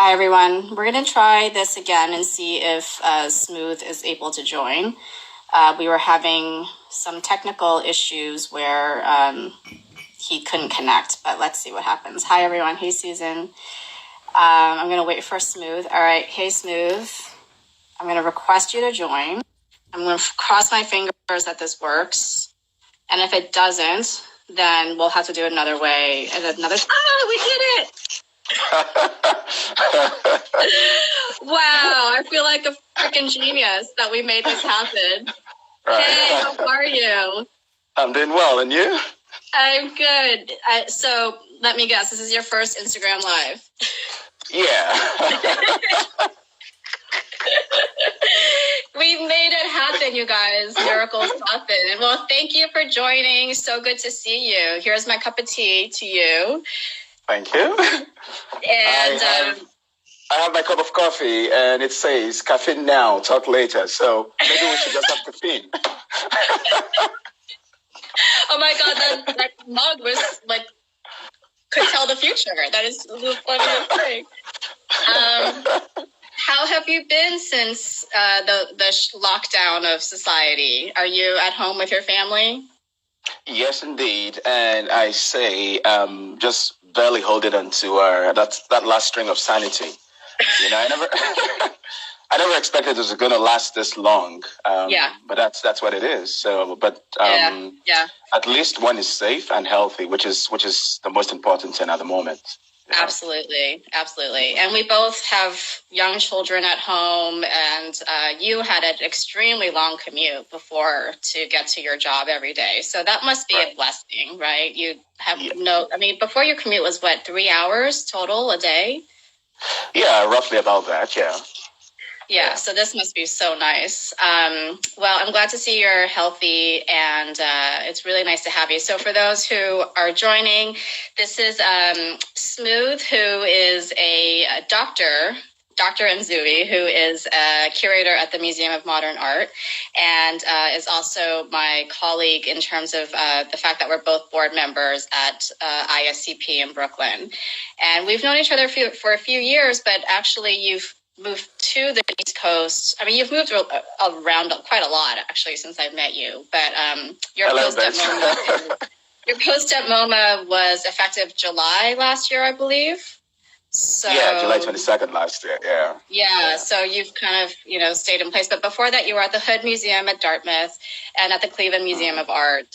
Hi, everyone. We're going to try this again and see if Smooth is able to join. We were having some technical issues where he couldn't connect, but let's see what happens. Hi, everyone. Hey, Susan. I'm going to wait for Smooth. All right. Hey, Smooth. I'm going to request you to join. I'm going to cross my fingers that this works. And if it doesn't, then we'll have to do it another way. And another. Ah, we did it! Wow, I feel like a freaking genius that we made this happen. Right. Hey, how are you? I'm doing well, and you? I'm good. So let me guess, this is your first Instagram Live? Yeah. We made it happen, you guys. Miracles happen. Well, thank you for joining. So good to see you. Here's my cup of tea to you. Thank you. And I have my cup of coffee, and it says caffeine now, talk later. So maybe we should just have caffeine. Oh my God, that mug was like, could tell the future. That is the funniest thing. How have you been since the lockdown of society? Are you at home with your family? Yes, indeed. And I say, just barely holding on to that last string of sanity. You know, I never expected it was going to last this long. Yeah. But that's what it is. So, but yeah. At least one is safe and healthy, which is the most important thing at the moment. Yeah. Absolutely. And we both have young children at home, and you had an extremely long commute before to get to your job every day. So that must be a blessing, right? You have before your commute was what, 3 hours total a day? Yeah, roughly about that, yeah. Yeah, so this must be so nice. Well, I'm glad to see you're healthy, and it's really nice to have you. So for those who are joining, this is Smooth, who is a doctor, Dr. Nzewi, who is a curator at the Museum of Modern Art, and is also my colleague in terms of the fact that we're both board members at ISCP in Brooklyn. And we've known each other for a few years, but actually you've moved to the East Coast. I mean, you've moved around quite a lot, actually, since I've met you. But your post at MoMA was effective July last year, I believe. So yeah, July 22nd last year. Yeah. So you've kind of stayed in place. But before that, you were at the Hood Museum at Dartmouth and at the Cleveland Museum of Art.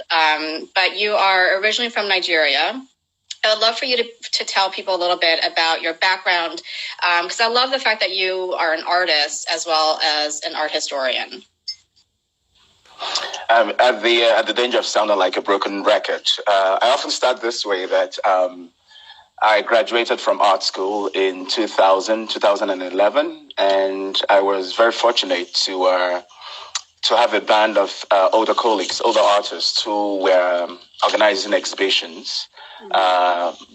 But you are originally from Nigeria. I would love for you to tell people a little bit about your background, because I love the fact that you are an artist as well as an art historian. At the danger of sounding like a broken record, I often start this way, that I graduated from art school in 2011, and I was very fortunate to have a band of older colleagues, older artists who were organizing exhibitions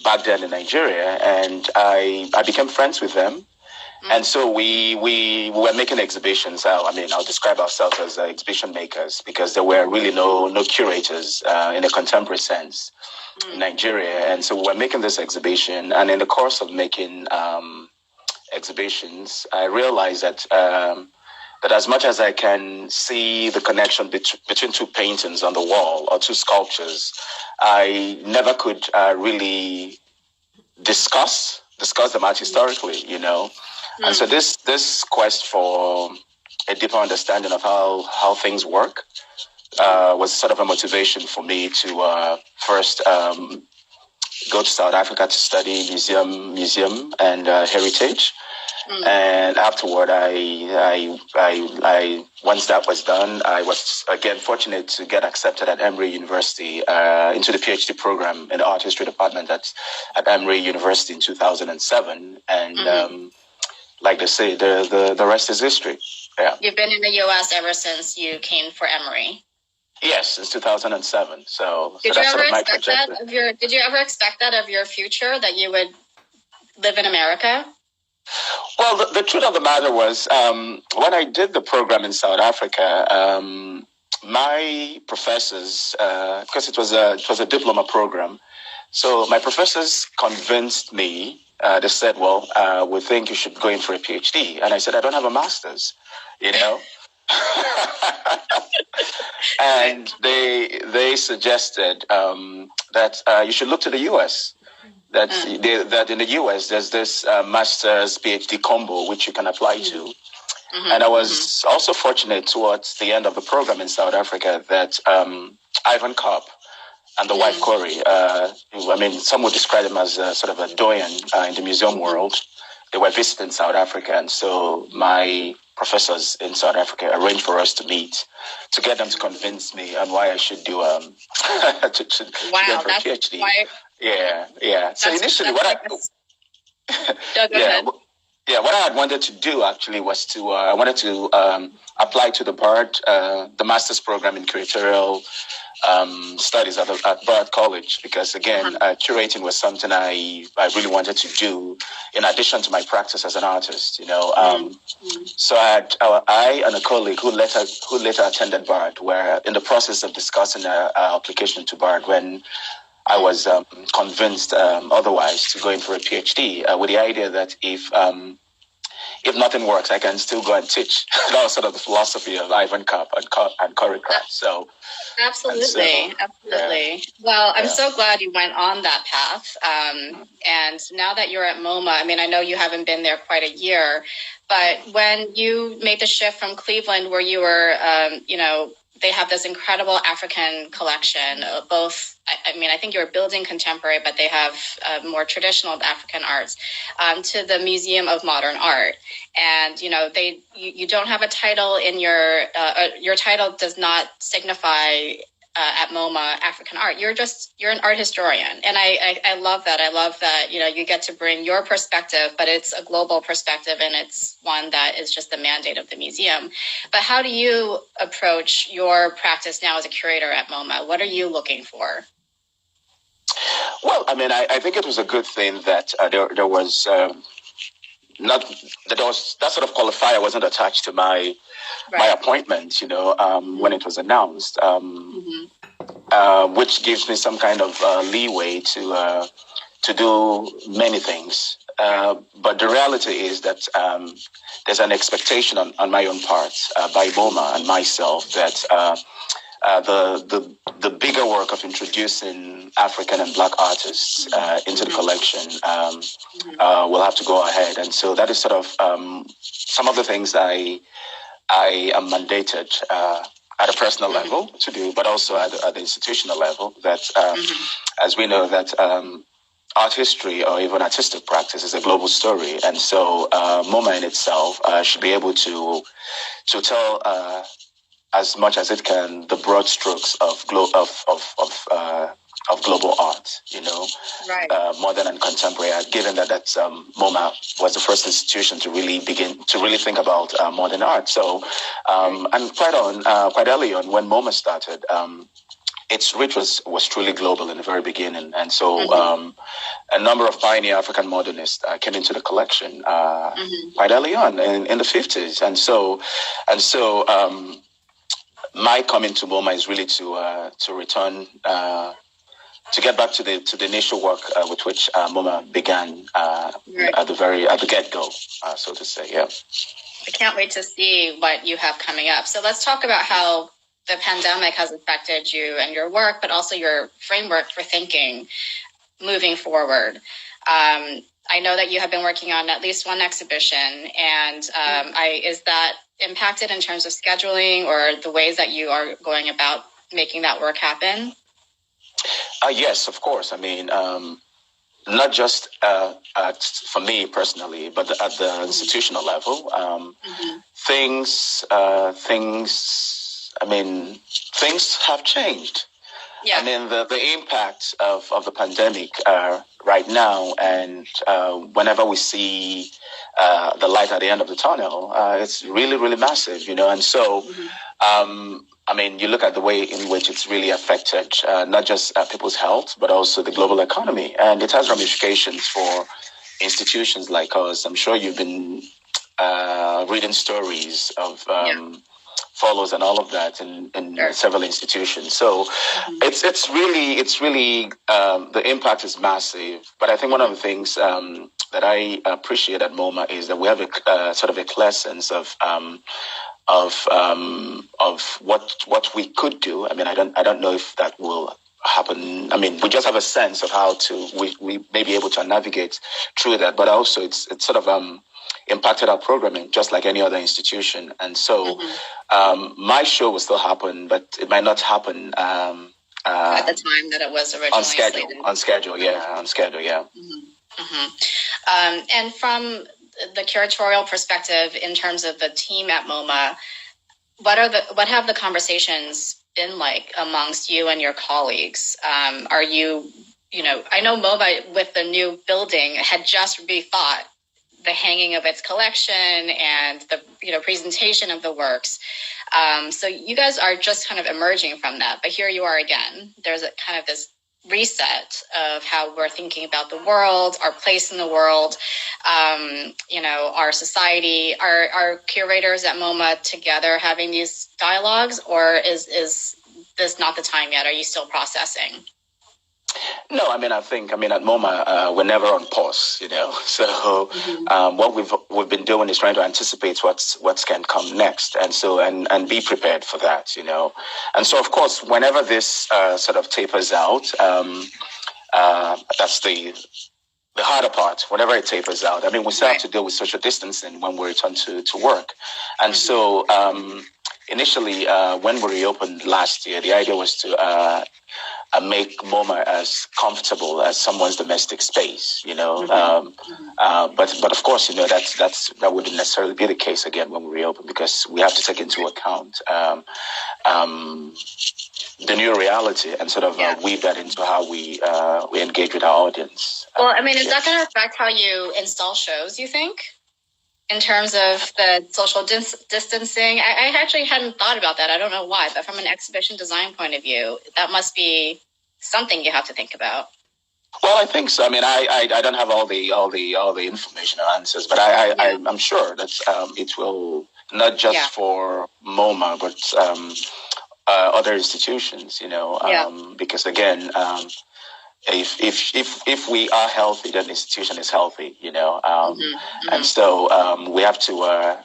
back then in Nigeria, and I became friends with them. And so we were making exhibitions. I'll describe ourselves as exhibition makers, because there were really no curators in a contemporary sense in Nigeria. And so we were making this exhibition, and in the course of making exhibitions, I realized that as much as I can see the connection between two paintings on the wall or two sculptures, I never could really discuss them art historically, And so this quest for a deeper understanding of how things work was sort of a motivation for me to first go to South Africa to study museum and heritage. And afterward, I once that was done, I was again fortunate to get accepted at Emory University into the PhD program in the art history department at Emory University in 2007. And like they say, the rest is history. Yeah. You've been in the U.S. ever since you came for Emory. Yes, since 2007. Did you ever expect that of your future, that you would live in America? Well, the truth of the matter was, when I did the program in South Africa, my professors, because it was a diploma program, So my professors convinced me. They said, well, we think you should go in for a PhD. And I said, I don't have a master's, you know. And they suggested that you should look to the US. That in the US, there's this master's PhD combo which you can apply to. And I was also fortunate towards the end of the program in South Africa that Ivan Kopp and the wife Corey, I mean, some would describe him as a sort of a doyen in the museum world. They were visiting South Africa, and so my professors in South Africa arranged for us to meet to get them to convince me on why I should do to go for a PhD. Yeah. So initially, what I had wanted to do actually was to I wanted to apply to the BARD, the master's program in curatorial studies at Bard College, because again, curating was something I really wanted to do in addition to my practice as an artist, you know. So I and a colleague who later attended Bard were in the process of discussing our application to Bard when I was convinced otherwise to go in for a PhD with the idea that if nothing works, I can still go and teach. That was sort of the philosophy of Ivan Kopp and Corey Kraft. So absolutely. Yeah. Well, I'm so glad you went on that path. And now that you're at MoMA, I mean, I know you haven't been there quite a year, but when you made the shift from Cleveland, where you were, you know, they have this incredible African collection of both. I mean, I think you're building contemporary, but they have more traditional African arts, to the Museum of Modern Art. And, you know, you don't have a title in your title does not signify at MoMA African art. You're an art historian. And I love that. I love that, you know, you get to bring your perspective, but it's a global perspective, and it's one that is just the mandate of the museum. But how do you approach your practice now as a curator at MoMA? What are you looking for? Well, I mean, I think it was a good thing that there was that sort of qualifier wasn't attached to my appointment, you know, when it was announced, which gives me some kind of leeway to do many things. But the reality is that there's an expectation on my own part by MoMA and myself that the bigger work of introducing African and Black artists into the collection will have to go ahead. And so that is sort of some of the things I am mandated at a personal level to do, but also at the institutional level, that as we know that art history or even artistic practice is a global story. And so MoMA in itself should be able to tell as much as it can the broad strokes of global art, you know, modern and contemporary art, given that MoMA was the first institution to really think about modern art. So, and quite early on when MoMA started, its reach was truly global in the very beginning. And so a number of pioneer African modernists came into the collection quite early on in the 50s. And so my coming to MoMA is really to return, to get back to the initial work with which MoMA began at the get-go, so to say. Yeah. I can't wait to see what you have coming up. So let's talk about how the pandemic has affected you and your work, but also your framework for thinking moving forward. I know that you have been working on at least one exhibition, and is that impacted in terms of scheduling or the ways that you are going about making that work happen? Yes, of course. I mean, not just for me personally, but at the institutional level, things have changed. Yeah. I mean, the impact of the pandemic right now, and whenever we see the light at the end of the tunnel, it's really, really massive, you know. And so, I mean, you look at the way in which it's really affected not just people's health, but also the global economy. And it has ramifications for institutions like us. I'm sure you've been reading stories of follows and all of that in Sure. several institutions. So it's really the impact is massive. But I think one of the things that I appreciate at MoMA is that we have a sort of a clear sense of what we could do. I mean, I don't know if that will happen. I mean, we just have a sense of how we may be able to navigate through that. But also, it's sort of impacted our programming just like any other institution. And so, my show will still happen, but it might not happen at the time that it was originally on schedule. slated. On schedule, yeah. And from the curatorial perspective, in terms of the team at MoMA, what have the conversations been like amongst you and your colleagues? Are you I know MoMA with the new building had just rethought the hanging of its collection and the presentation of the works. So you guys are just kind of emerging from that, but here you are again. There's a kind of this reset of how we're thinking about the world, our place in the world, our society. Are curators at MoMA together having these dialogues, or is this not the time yet? Are you still processing? No, I mean at MoMA we're never on pause, So what we've been doing is trying to anticipate what can come next, and so and be prepared for that, And so of course, whenever this sort of tapers out, that's the harder part. Whenever it tapers out, I mean, we still have to deal with social distancing when we return to work, and so initially when we reopened last year, the idea was to make MoMA as comfortable as someone's domestic space, But of course, that wouldn't necessarily be the case again when we reopen, because we have to take into account the new reality and sort of weave that into how we engage with our audience. Well, I mean, is that going to affect how you install shows, you think? In terms of the social distancing? I actually hadn't thought about that. I don't know why, but from an exhibition design point of view, that must be something you have to think about. Well, I think so. I mean, I don't have all the information or answers, but I'm sure that it will, not just for MoMA, but other institutions, because again, if we are healthy, then the institution is healthy, and so we have to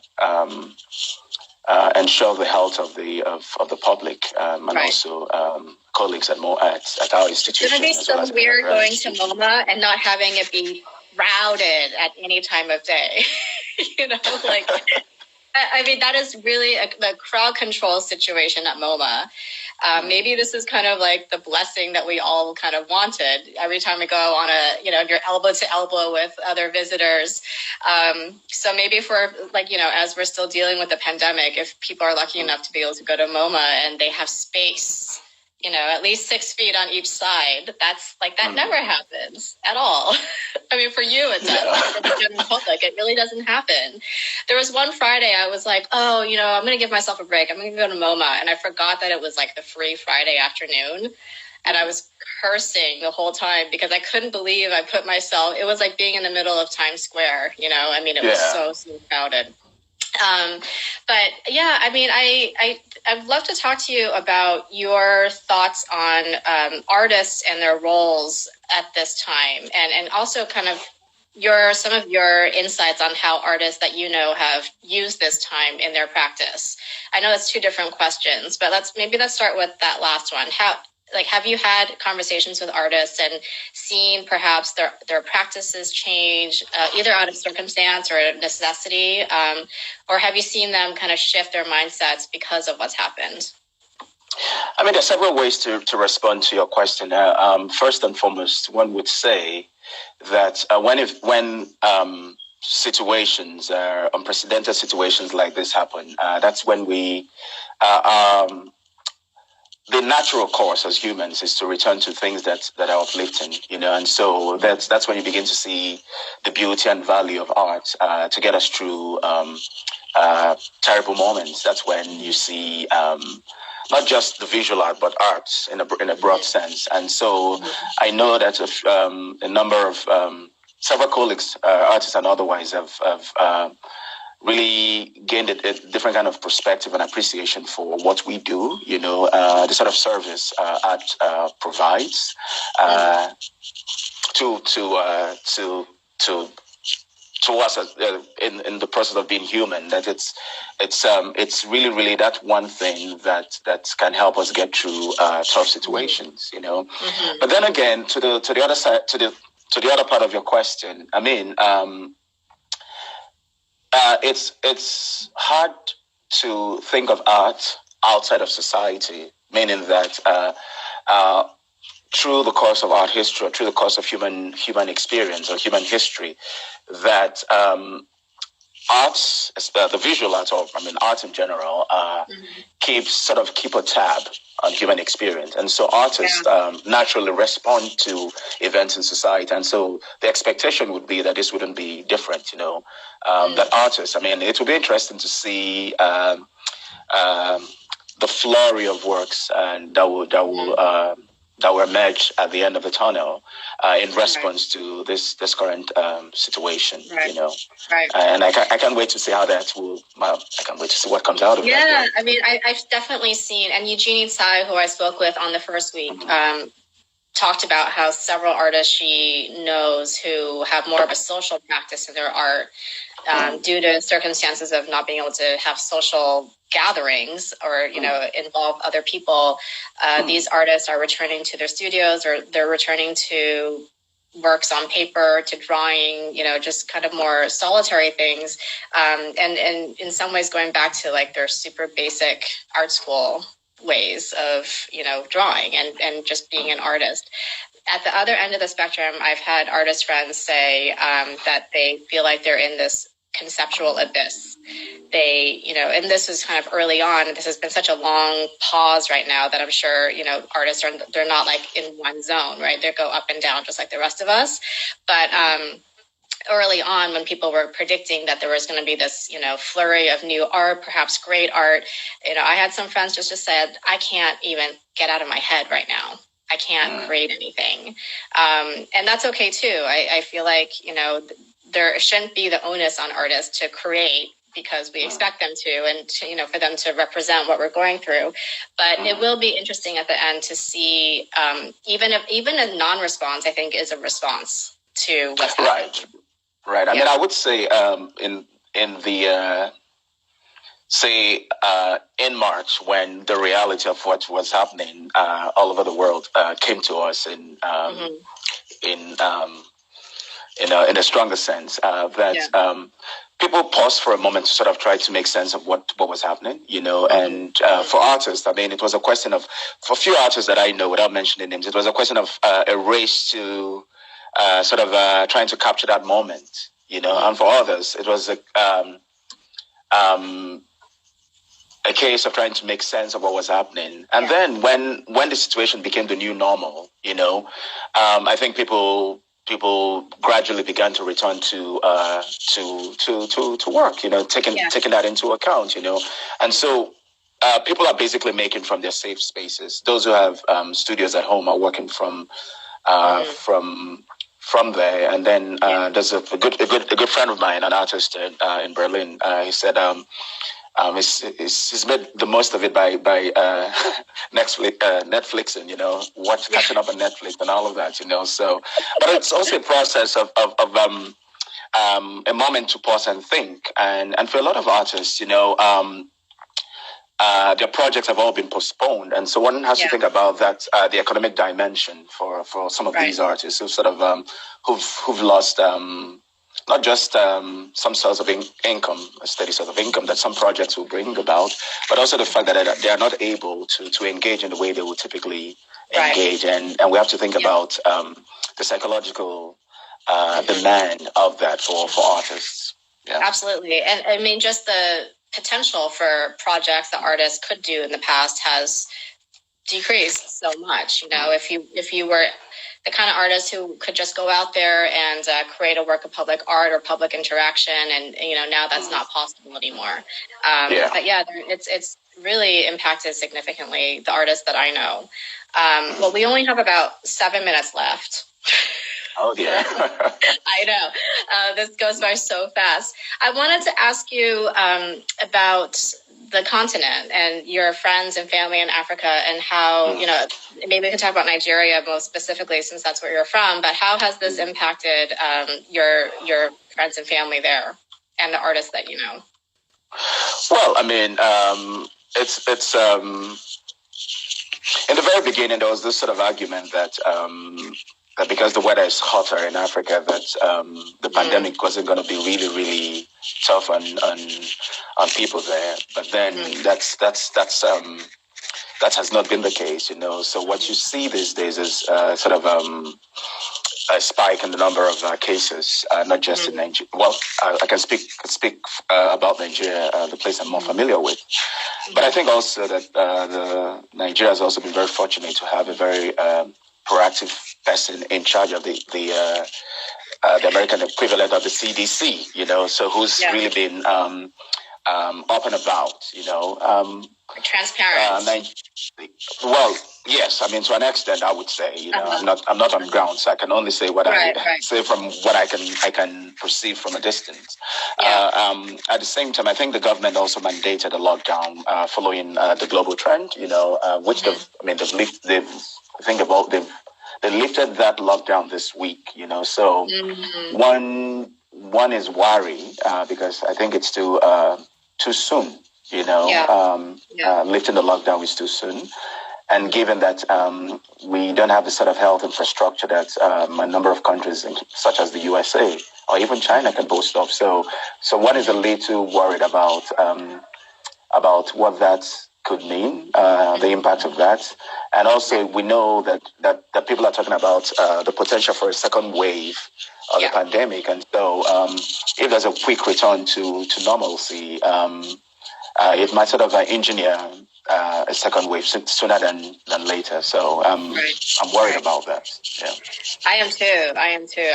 ensure the health of the public and also colleagues at our institution. It's going to be so weird going to MoMA and not having it be crowded at any time of day. I mean, that is really the crowd control situation at MoMA. Maybe this is kind of like the blessing that we all kind of wanted every time we go on you're elbow to elbow with other visitors. So maybe for as we're still dealing with the pandemic, if people are lucky enough to be able to go to MoMA and they have space, at least 6 feet on each side, that's that never happens at all. I mean, for you, it does. For the general public, it really doesn't happen. There was one Friday I was like, I'm going to give myself a break. I'm going to go to MoMA. And I forgot that it was the free Friday afternoon. And I was cursing the whole time because I couldn't believe I put myself, it was like being in the middle of Times Square, I mean, it was so crowded. But yeah, I mean, I'd love to talk to you about your thoughts on artists and their roles at this time, and also kind of some of your insights on how artists that have used this time in their practice. I know it's two different questions, but let's start with that last one. Have you had conversations with artists and seen perhaps their practices change, either out of circumstance or necessity, or have you seen them kind of shift their mindsets because of what's happened? I mean, there's several ways to respond to your question. First and foremost, one would say that when situations, unprecedented situations like this happen, that's when we the natural course as humans is to return to things that are uplifting, and so that's when you begin to see the beauty and value of art to get us through terrible moments. That's when you see not just the visual art, but art in a broad sense. And so I know that a number of several colleagues, artists and otherwise, have really gained a different kind of perspective and appreciation for what we do, the sort of service art provides to us in the process of being human. That it's really that one thing that can help us get through tough situations, Mm-hmm. But then again, to the other side, to the other part of your question, I mean, it's hard to think of art outside of society, meaning that through the course of art history, or through the course of human experience or human history, that arts, the visual art, or art in general, keep a tab on human experience, and so artists naturally respond to events in society, and so the expectation would be that this wouldn't be different. That artists, it would be interesting to see the flurry of works and that will emerge at the end of the tunnel in response to this current situation, Right. And I can't wait to see how that will. I can't wait to see what comes out of that. Yeah, I've definitely seen, and Eugenie Tsai, who I spoke with on the first week, talked about how several artists she knows who have more of a social practice in their art due to circumstances of not being able to have social gatherings or involve other people. These artists are returning to their studios, or they're returning to works on paper, to drawing, just kind of more solitary things, and in some ways going back to like their super basic art school ways of drawing and just being an artist. At the other end of the spectrum, I've had artist friends say that they feel like they're in this conceptual abyss. They, and this was kind of early on. This has been such a long pause right now that I'm sure, artists they're not like in one zone, right? They go up and down just like the rest of us. But early on, when people were predicting that there was going to be this, flurry of new art, perhaps great art, I had some friends just said, I can't even get out of my head right now. I can't create anything. And that's okay too. I feel like, there shouldn't be the onus on artists to create because we expect them to, and to, for them to represent what we're going through. But it will be interesting at the end to see, even a non-response, I think, is a response to what's happening. Right. I would say in the in March, when the reality of what was happening all over the world came to us in a stronger sense, that people paused for a moment to sort of try to make sense of what was happening, and for artists, it was a question of, for a few artists that I know, without mentioning names, it was a question of a race to trying to capture that moment, and for others, it was a case of trying to make sense of what was happening. And then when the situation became the new normal, I think people gradually began to return to work, taking that into account, and so people are basically making from their safe spaces. Those who have studios at home are working from there. And then there's a good friend of mine, an artist in Berlin. He said he's made the most of it by Netflix and catching up on Netflix and all of that, So, but it's also a process of a moment to pause and think, and for a lot of artists, their projects have all been postponed, and so one has to think about that, the economic dimension for some of these artists who sort of who've lost not just some source of income, a steady source of income that some projects will bring about, but also the fact that they are not able to engage in the way they would typically engage, and we have to think about the psychological demand of that for artists. Yeah. Absolutely, and just the potential for projects that artists could do in the past has decreased so much. If you were the kind of artist who could just go out there and create a work of public art or public interaction, and now that's not possible anymore. But it's really impacted significantly the artists that I know. Well, we only have about 7 minutes left. Oh, dear. I know. This goes by so fast. I wanted to ask you about the continent and your friends and family in Africa, and how, maybe we can talk about Nigeria most specifically, since that's where you're from, but how has this impacted your friends and family there and the artists that you know? Well, I mean, it's in the very beginning, there was this sort of argument that because the weather is hotter in Africa, that the pandemic wasn't going to be really, really tough on people there. But then that has not been the case, So what you see these days is sort of a spike in the number of cases, not just in Nigeria. Well, I can speak about Nigeria, the place I'm more familiar with. But I think also that Nigeria has also been very fortunate to have a very proactive person in charge of the American equivalent of the CDC, so who's really been up and about, transparent. Well, yes, I mean, to an extent, I would say, I'm not on the ground, so I can only say what I say from what I can perceive from a distance. At the same time, I think the government also mandated a lockdown following the global trend, which they lifted that lockdown this week, So one is worried because I think it's too soon. Lifting the lockdown is too soon. And given that we don't have the sort of health infrastructure that a number of countries, such as the USA or even China, can boast of, so one is a little worried about what that could mean, the impact of that. And also, we know that people are talking about the potential for a second wave of the pandemic. And so, if there's a quick return to normalcy, it might sort of engineer a second wave sooner than later. So I'm worried about that. Yeah, I am too.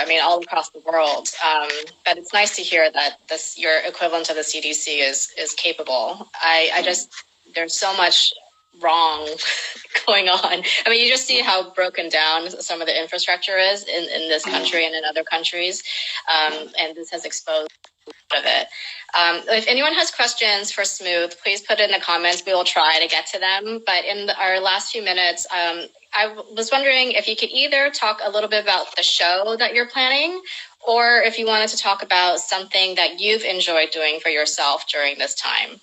I mean, all across the world. But it's nice to hear that your equivalent of the CDC is capable. I just, there's so much wrong going on. I mean, you just see how broken down some of the infrastructure is in this country and in other countries. And this has exposed of it. If anyone has questions for Smooth, please put it in the comments. We will try to get to them. But in our last few minutes, I was wondering if you could either talk a little bit about the show that you're planning, or if you wanted to talk about something that you've enjoyed doing for yourself during this time.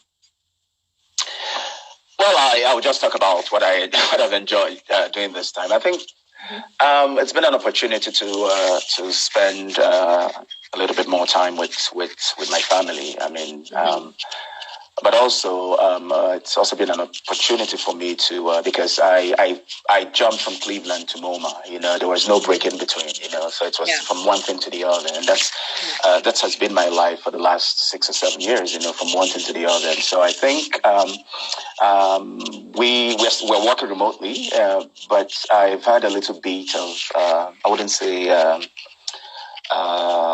Well, I would just talk about what I've enjoyed doing this time. I think it's been an opportunity to spend a little bit more time with my family. I mean, but also it's also been an opportunity for me to because I jumped from Cleveland to MoMA. There was no break in between. So it was from one thing to the other, and that has been my life for the last 6 or 7 years. From one thing to the other. And so I think we're working remotely, but I've had a little bit of I wouldn't say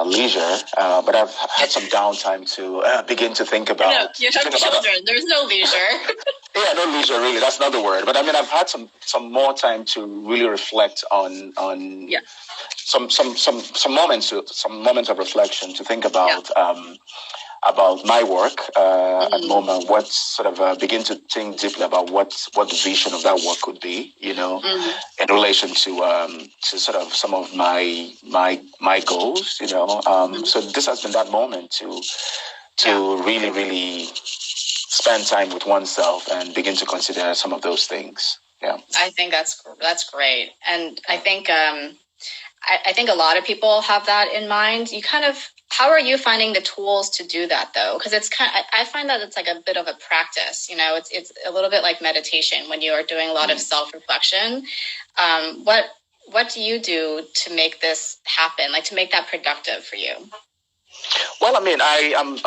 leisure, but I've had some downtime to begin to think about. No, you have children. There's no leisure. Yeah, no leisure really. That's not the word. But I mean, I've had some more time to really reflect on some moments of reflection, to think about my work at the moment. What sort of begin to think deeply about what the vision of that work could be, in relation to sort of some of my goals, So this has been that moment to really, really spend time with oneself and begin to consider some of those things. Yeah, I think that's great, and I think I think a lot of people have that in mind. How are you finding the tools to do that though? Because I find that it's like a bit of a practice. It's a little bit like meditation when you are doing a lot of self-reflection. What do you do to make this happen? Like to make that productive for you? Well, I mean, I'm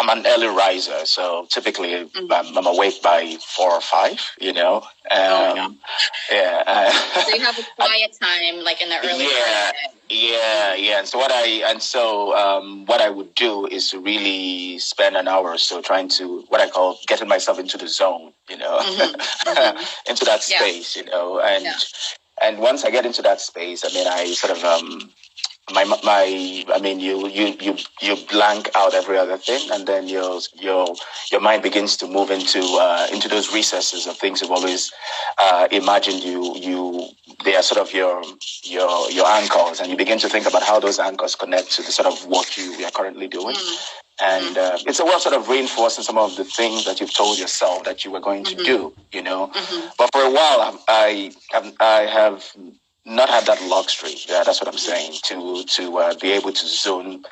an early riser, so typically I'm awake by 4 or 5. So you have a quiet time, like in the early morning. Yeah. And so what I would do is to really spend an hour or so trying to what I call getting myself into the zone, into that space, and. And once I get into that space, I mean, I sort of you blank out every other thing, and then your mind begins to move into those recesses of things you've always imagined. They are sort of your anchors, and you begin to think about how those anchors connect to the sort of work you are currently doing. And it's a way of sort of reinforcing some of the things that you've told yourself that you were going to do, But for a while, I have not had that luxury. Yeah, that's what I'm saying. To be able to zone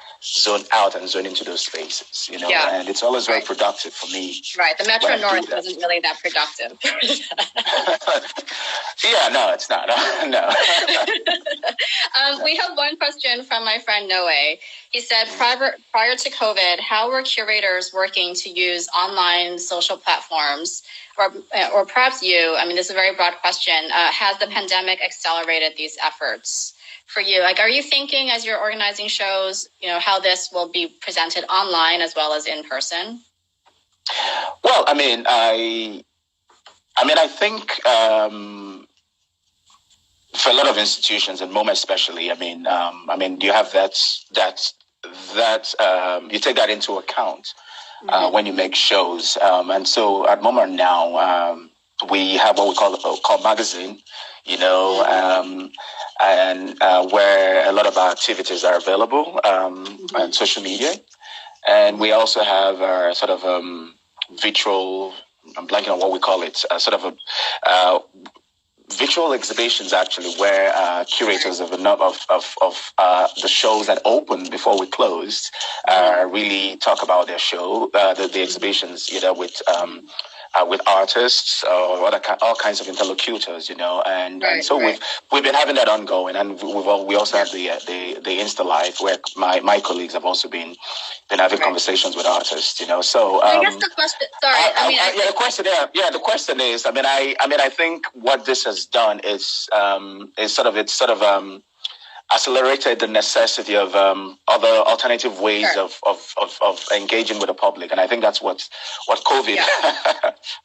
out and zone into those spaces, And it's always very productive for me. Right. The Metro North wasn't really that productive. Yeah, no, it's not. No. We have one question from my friend Noe. He said, prior to COVID, how were curators working to use online social platforms? Or perhaps you, I mean, this is a very broad question. Has the pandemic accelerated these efforts for you? Like, are you thinking as you're organizing shows, how this will be presented online as well as in person? Well, I think for a lot of institutions and MoMA especially, you have that you take that into account. When you make shows. And so at MoMA now, we have what we call magazine, and where a lot of our activities are available on social media. And we also have our sort of virtual, I'm blanking on what we call it, sort of a virtual exhibitions, actually, where curators of the shows that opened before we closed really talk about their show, the exhibitions, with artists or all kinds of interlocutors, and so we've been having that ongoing, and we also have the Insta Live where my colleagues have also been having conversations with artists, So I guess the question. Sorry, the question is, I think what this has done is sort of accelerated the necessity of other alternative ways of engaging with the public, and I think that's what COVID.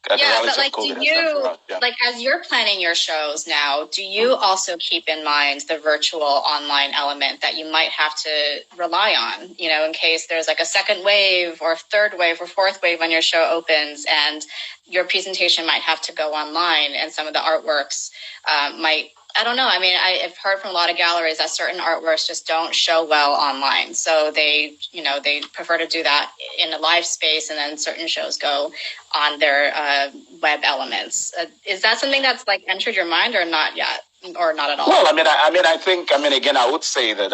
But like, do you like, as you're planning your shows now, do you also keep in mind the virtual online element that you might have to rely on, in case there's like a second wave or third wave or fourth wave when your show opens, and your presentation might have to go online, and some of the artworks might. I don't know. I mean, I've heard from a lot of galleries that certain artworks just don't show well online. So they prefer to do that in a live space, and then certain shows go on their web elements. Is that something that's like entered your mind, or not yet, or not at all? Well, I think again, I would say that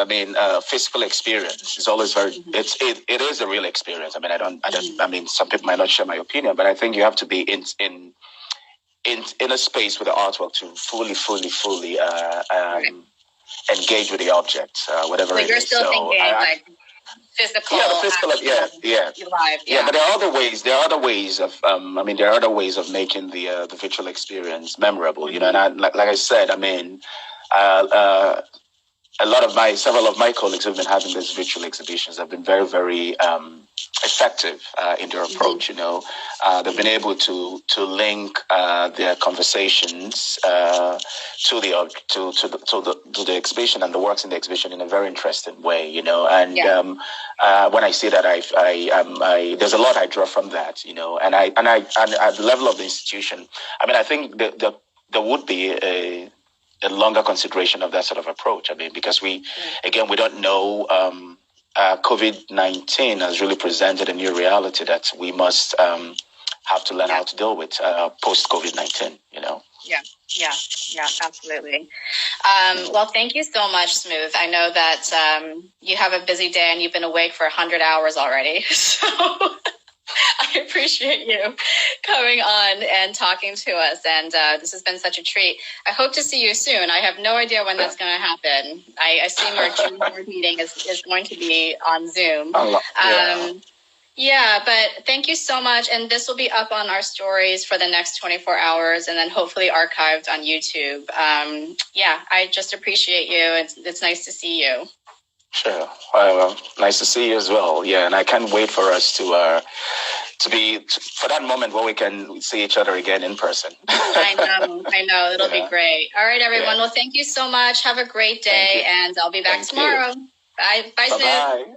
physical experience is always very. It is a real experience. Some people might not share my opinion, but I think you have to be in a space with the artwork to fully engage with the object, whatever it is. You're still thinking like physical. Yeah, the physical. Live, but there are other ways. There are other ways of making the virtual experience memorable. And like I said, several of my colleagues who've been having these virtual exhibitions have been very, very effective in their approach. They've been able to link their conversations to the exhibition and the works in the exhibition in a very interesting way. And when I see that, there's a lot I draw from that. And at the level of the institution, I think there would be a longer consideration of that sort of approach. Because we don't know. COVID-19 has really presented a new reality that we must have to learn how to deal with post COVID-19. Yeah, absolutely. Well, thank you so much, Smooth. I know that you have a busy day and you've been awake for 100 hours already. So I appreciate you coming on and talking to us. And this has been such a treat. I hope to see you soon. I have no idea when that's going to happen. I assume our June board meeting is going to be on Zoom. But thank you so much. And this will be up on our stories for the next 24 hours and then hopefully archived on YouTube. I just appreciate you. It's nice to see you. Sure. Nice to see you as well. Yeah, and I can't wait for us to for that moment where we can see each other again in person. I know. It'll be great. All right, everyone. Well, thank you so much. Have a great day, and I'll be back tomorrow. Bye. Bye, Smooth.